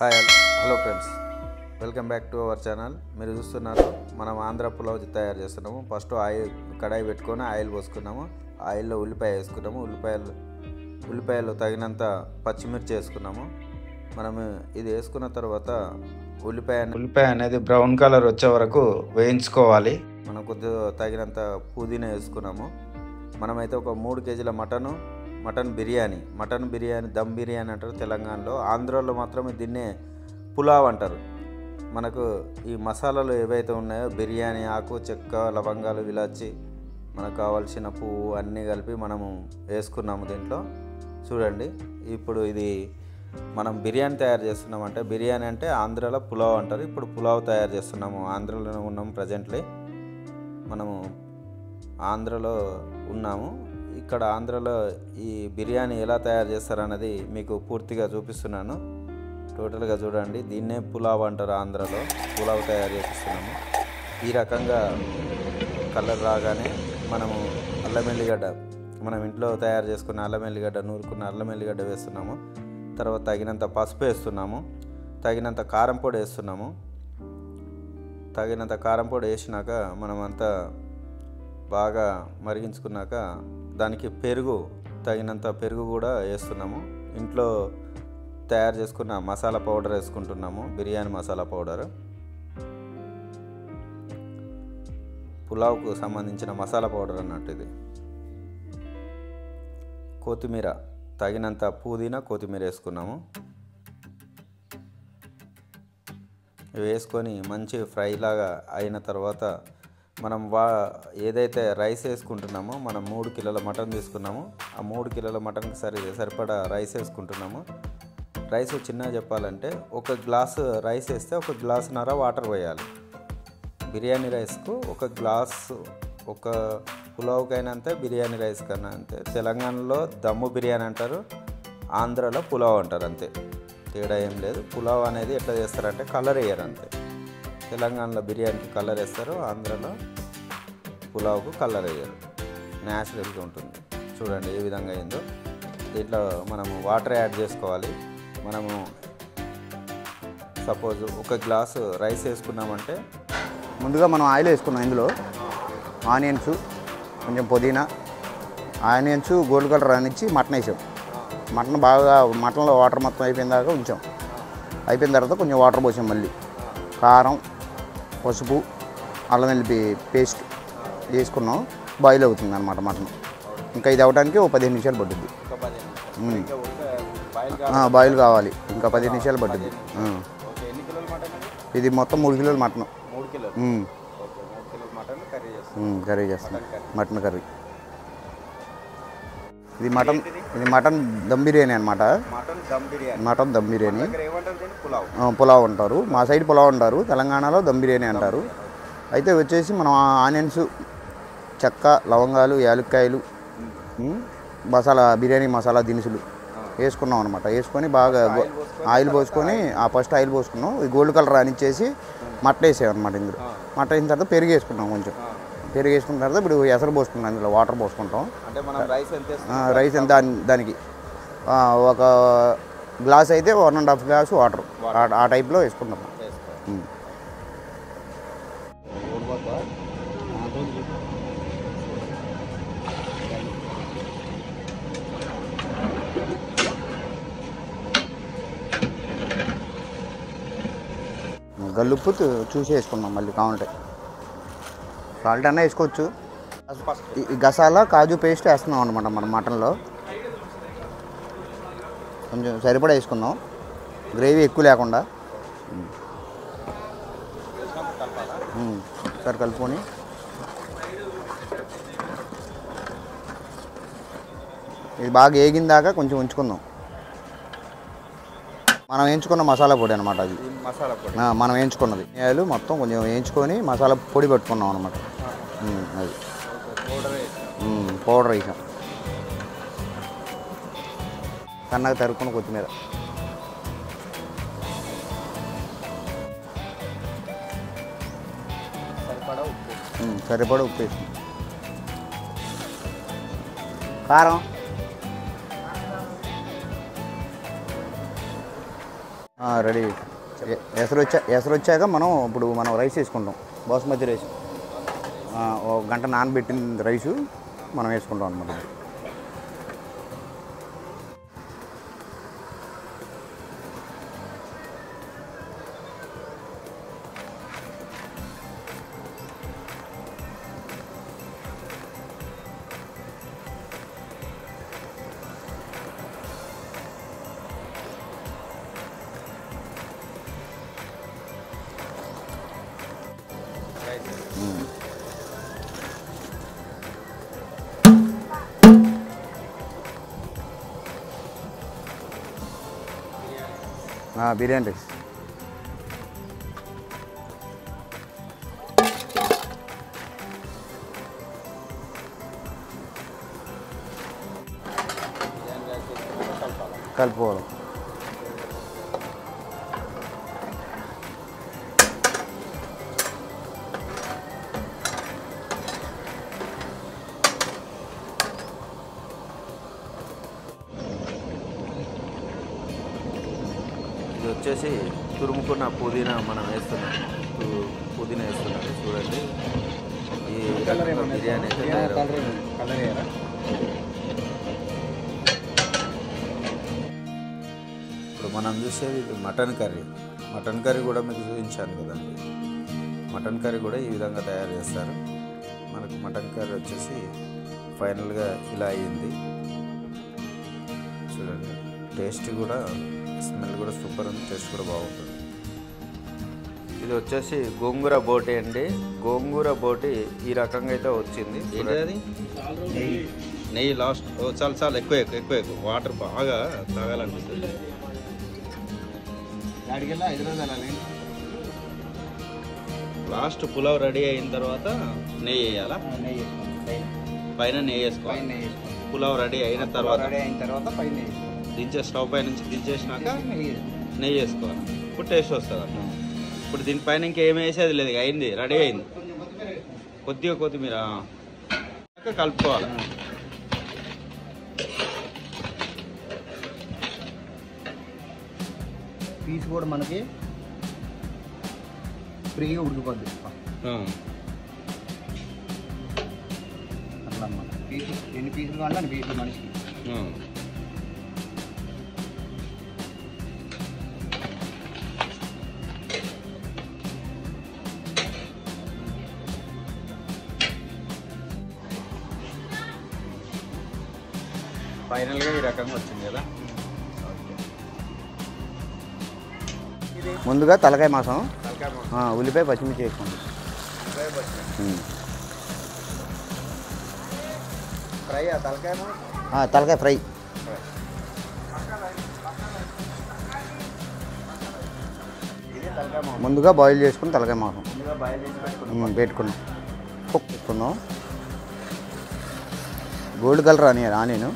Hi hello friends, welcome back to our channel. మీరు చూస్తున్నారు మనం ఆంధ్ర పులావ్ తయారు చేస్తున్నాము. ఫస్ట్ ఆయిల్ కడాయి పెట్టుకొని ఆయిల్ పోసుకున్నాము. ఆయిల్లో ఉల్లిపాయ వేసుకున్నాము. ఉల్లిపాయలు తగినంత పచ్చిమిర్చి వేసుకున్నాము. మనము ఇది వేసుకున్న తర్వాత ఉల్లిపాయ అనేది బ్రౌన్ కలర్ వచ్చే వరకు వేయించుకోవాలి. మనం కొద్దిగా తగినంత పుదీనా వేసుకున్నాము. మనమైతే ఒక 3 కేజీల మటన్ బిర్యానీ దమ్ బిర్యానీ అంటారు తెలంగాణలో. ఆంధ్రాలో మాత్రం దీన్నే పులావ్ అంటారు. మనకు ఈ మసాలాలు ఏవైతే ఉన్నాయో బిర్యానీ ఆకు, చెక్క, లవంగాలు, ఇలాచి, మనకు కావాల్సిన పువ్వు అన్నీ కలిపి మనము వేసుకున్నాము దీంట్లో. చూడండి, ఇప్పుడు ఇది మనం బిర్యానీ తయారు చేస్తున్నామంటే, బిర్యానీ అంటే ఆంధ్రాలో పులావ్ అంటారు. ఇప్పుడు పులావ్ తయారు చేస్తున్నాము. ఆంధ్రాలోనే ఉన్నాము ప్రజెంట్లీ. మనము ఆంధ్రలో ఉన్నాము. ఇక్కడ ఆంధ్రలో ఈ బిర్యానీ ఎలా తయారు చేస్తారన్నది మీకు పూర్తిగా చూపిస్తున్నాను. టోటల్గా చూడండి, దీన్నే పులావ్ అంటారు. ఆంధ్రలో పులావ్ తయారు చేస్తున్నాము. ఈ రకంగా కలర్ రాగానే మనము అల్లం ఎల్లిగడ్డ, మనం ఇంట్లో తయారు చేసుకున్న అల్లం ఎల్లిగడ్డ, నూరుకున్న అల్లం ఎల్లిగడ్డ వేస్తున్నాము. తర్వాత తగినంత పసుపు వేస్తున్నాము. తగినంత కారం పొడి వేస్తున్నాము. తగినంత కారం పొడి వేసినాక మనమంతా బాగా మరిగించుకున్నాక దానికి తగినంత పెరుగు కూడా వేస్తున్నాము. ఇంట్లో తయారు చేసుకున్న మసాలా పౌడర్ వేసుకుంటున్నాము. బిర్యానీ మసాలా పౌడర్, పులావ్కు సంబంధించిన మసాలా పౌడర్ అన్నట్టు ఇది. కొత్తిమీర, తగినంత పుదీనా, కొత్తిమీర వేసుకున్నాము. వేసుకొని మంచి ఫ్రై లాగా అయిన తర్వాత మనం ఏదైతే రైస్ వేసుకుంటున్నామో, మనం 3 కిలోల మటన్ తీసుకున్నాము. ఆ 3 కిలోల మటన్కి సరిపడా రైస్ వేసుకుంటున్నాము. రైస్ చిన్నగా చెప్పాలంటే, 1 గ్లాసు రైస్ వేస్తే 1 గ్లాసున్నర వాటర్ పోయాలి. బిర్యానీ రైస్కు 1 గ్లాసు, ఒక పులావ్కైనా అంతే, బిర్యానీ రైస్ కన్నా అంతే. తెలంగాణలో దమ్ము బిర్యానీ అంటారు, ఆంధ్రాలో పులావ్ అంటారు. అంతే, తేడా ఏం లేదు. పులావ్ అనేది ఎట్లా చేస్తారంటే కలర్ వేయరు అంతే. తెలంగాణలో బిర్యానీకి కలర్ వేస్తారు, ఆంధ్రాలో పులావ్కు కలర్ వేయరు. న్యాచురల్గా ఉంటుంది. చూడండి ఏ విధంగా అయిందో. దీంట్లో మనము వాటర్ యాడ్ చేసుకోవాలి. మనము సపోజ్ 1 గ్లాసు రైస్ వేసుకున్నామంటే, ముందుగా మనం ఆయిల్ వేసుకున్నాం. ఇందులో ఆనియన్స్, కొంచెం పుదీనా, ఆనియన్స్ గోల్డ్ కలర్ రానిచ్చి మటన్ వేసాం. మటన్లో వాటర్ మొత్తం అయిపోయిన దాకా ఉంచాం. అయిపోయిన తర్వాత కొంచెం వాటర్ పోసాం. మళ్ళీ కారం, పసుపు, అల్లం వెల్లుల్లి పేస్ట్ వేసుకున్నాం. బాయిల్ అవుతుంది అన్నమాట మటన్. ఇంకా ఇది అవ్వడానికి 15 నిమిషాలు పడుతుంది. బాయిల్ కావాలి, ఇంకా 15 నిమిషాలు పడుతుంది. ఇది మొత్తం 3 కిలోల మటన్. కర్రీ చేస్తాం, మటన్ కర్రీ. ఇది మటన్ దమ్ బిర్యానీ అనమాట. మటన్ దమ్ బిర్యానీ, పులావ్ అంటారు. మా సైడ్ పులావ్ అంటారు, తెలంగాణలో దమ్ బిర్యానీ అంటారు. అయితే వచ్చేసి మనం ఆనియన్స్, చెక్క, లవంగాలు, యాలక్కాయలు, బిర్యానీ మసాలా దినుసులు వేసుకున్నాం అనమాట. వేసుకొని బాగా ఆయిల్ పోసుకొని, ఫస్ట్ ఆయిల్ పోసుకున్నాం. ఈ గోల్డ్ కలర్ రానిచ్చేసి మటన్ వేసాం అనమాట. ఇందులో మటన్ వేసిన తర్వాత పెరుగు వేసుకున్నాం. కొంచెం పెరుగు వేసుకున్న తర్వాత ఇప్పుడు ఎసరు పోసుకుంటాం. ఇందులో వాటర్ పోసుకుంటాం. రైస్ ఎంత దానికి 1 గ్లాస్ అయితే 1.5 గ్లాసు వాటర్, ఆ టైప్లో వేసుకుంటాం. గల్లుప్పు చూసి వేసుకున్నాం. మళ్ళీ కావాలంటే సాల్ట్ అన్నా వేసుకోవచ్చు. ఈ గసాలా, కాజు పేస్ట్ వేస్తున్నాం అనమాట మన మటన్లో. కొంచెం సరిపడా వేసుకుందాం, గ్రేవీ ఎక్కువ లేకుండా. ఒకసారి కలుపుకొని ఇది బాగా వేగిన దాకా కొంచెం ఉంచుకుందాం. మనం వేయించుకున్న మసాలా పొడి అనమాట. అది మనం వేయించుకున్నది మొత్తం కొంచెం వేయించుకొని మసాలా పొడి పెట్టుకున్నాం అనమాట. అది పౌడర్ వేసాం. సన్నగా తరుక్కున్న కొత్తిమీర, సరిపడా ఉప్పు వేసాం. కారం, రెడీ. ఎసరు వచ్చాక మనం రైస్ వేసుకుంటాం. బాస్మతి రైస్ ఒక గంట నానబెట్టిన రైసు మనం వేసుకుంటాం అన్నమాట. బిర్యానీ రైస్. కలుపుకోవాలి. ఇది వచ్చేసి తురుముకున్న పుదీనా మనం వేస్తున్నాం. పుదీనా వేస్తున్నాం చూడండి. ఈ రకంగా బిర్యానీ అయితే ఇప్పుడు మనం చూసేది ఇది మటన్ కర్రీ. మటన్ కర్రీ కూడా మీకు చూపించాను కదండి. మటన్ కర్రీ కూడా ఈ విధంగా తయారు చేస్తారు. మనకు మటన్ కర్రీ వచ్చేసి ఫైనల్గా ఇలా అయ్యింది చూడండి. టేస్ట్ కూడా, స్మెల్ కూడా సూపర్ ఉంది. టేస్ట్ కూడా బాగుంటుంది. ఇది వచ్చేసి గోంగూర బోటి అండి. గోంగూర బోటి ఈ రకంగా అయితే వచ్చింది. నెయ్యి లాస్ట్. చాలా ఎక్కువ వాటర్ బాగా తాగాలనిపిస్తుంది. లాస్ట్ పులావ్ రెడీ అయిన తర్వాత నెయ్యి వేయాలా? పైన నెయ్యి వేసుకోవాలి. పులావ్ రెడీ అయిన తర్వాత స్టవ్ పై నుంచి దించేసినాక నెయ్యి వేసుకోవాలి. ఇప్పుడు టేస్ట్ వస్తుంది అట్లా. ఇప్పుడు దీనిపైన ఇంకేం వేసేది లేదు. అయింది, రెడీ అయింది. కొద్దిగా కొత్తిమీర కలుపుకోవాలి. పీస్ కూడా మనకి ఫ్రీగా ఉడికిపోద్ది. అట్లా అన్నమాట. ఎన్ని పీసులు కావాలి అన్ని పీసులు మనిషికి. ఫైనల్గా ఈ రకంగా వచ్చింది కదా. ముందుగా తలకాయ మాసం, ఉల్లిపాయ పచ్చిమిర్చి వేసుకోండి. ఫ్రై తలకాయ ఫ్రై. ముందుగా బాయిల్ చేసుకుని తలకాయ మాసం పెట్టుకున్నాం. కుక్ పెట్టుకున్నాం. గోల్డ్ కలర్ ఆనియన్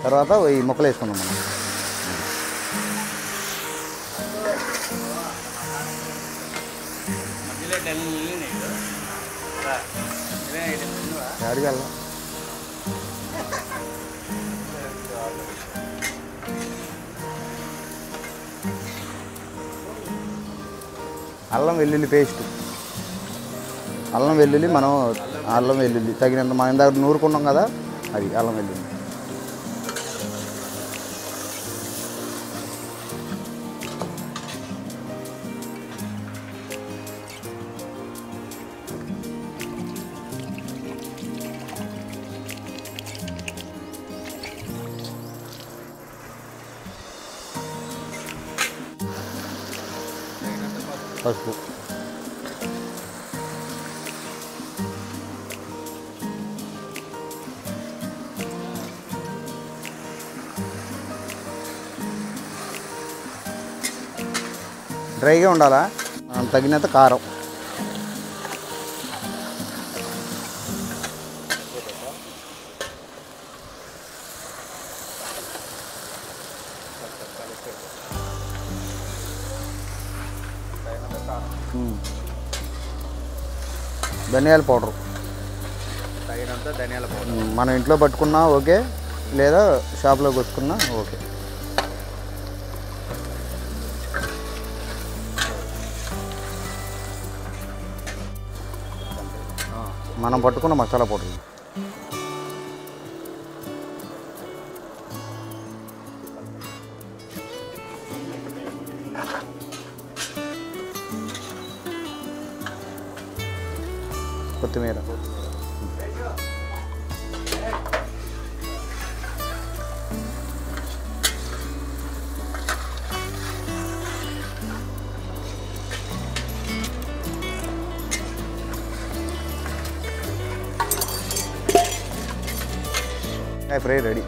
తర్వాత ఈ ముక్కలు వేసుకున్నాం మనం. అడిగల్లా అల్లం వెల్లుల్లి పేస్ట్. అల్లం వెల్లుల్లి తగినంత మనం ఇందాక నూరుకున్నాం కదా, అది అల్లం వెల్లుల్లి. పసుపు. డ్రైగా ఉండాలా. తగినంత కారం. ధనియాల పౌడర్. తగినంత ధనియాల పౌడర్. మనం ఇంట్లో పట్టుకున్నా ఓకే, లేదా షాప్లో కొట్టుకున్నా ఓకే. మనం పట్టుకున్న మసాలా పౌడర్. కొత్తిమీర. Fry ready.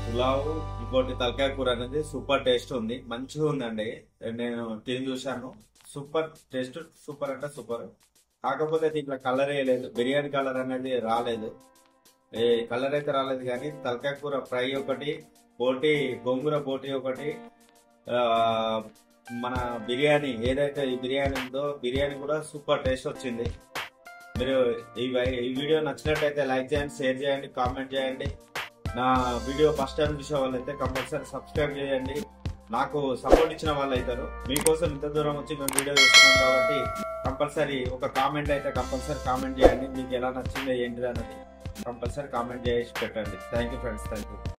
పులావ్ ఇంకోటి తలకాయ కూర అనేది సూపర్ టేస్ట్ ఉంది, మంచిగా ఉందండి. నేను తిని చూశాను, సూపర్ టేస్ట్, సూపర్ అంటే సూపర్. కాకపోతే దీంట్లో కలర్ వేయలేదు, బిర్యానీ కలర్ అనేది రాలేదు, కలర్ అయితే రాలేదు. కానీ తలకాయ కూర ఫ్రై ఒకటి, బోటి గోంగూర బోటి ఒకటి, మన బిర్యానీ ఏదైతే ఈ బిర్యానీ ఉందో బిర్యానీ కూడా సూపర్ టేస్ట్ వచ్చింది. మీరు ఈ వీడియో నచ్చినట్టయితే లైక్ చేయండి, షేర్ చేయండి, కామెంట్ చేయండి. నా వీడియో ఫస్ట్ టైం చూసే వాళ్ళైతే కంపల్సరీ సబ్స్క్రైబ్ చేయండి. నాకు సపోర్ట్ ఇచ్చిన వాళ్ళు అవుతారు. మీకోసం ఇంత దూరం వచ్చి మేము వీడియో చూస్తున్నాం కాబట్టి కంపల్సరీ ఒక కామెంట్ అయితే కంపల్సరీ కామెంట్ చేయండి. మీకు ఎలా నచ్చిందో ఏంటిది అన్నది కంపల్సరీ కామెంట్ చేసి పెట్టండి. Thank you friends, thank you.